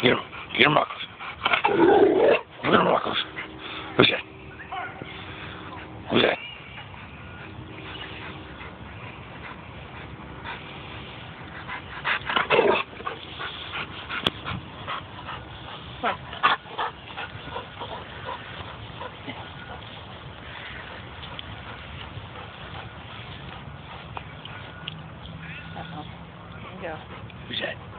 Get him, Marcos. Get him, Marcos. Who's that? Who's that? Uh-oh. Here we go. Who's that?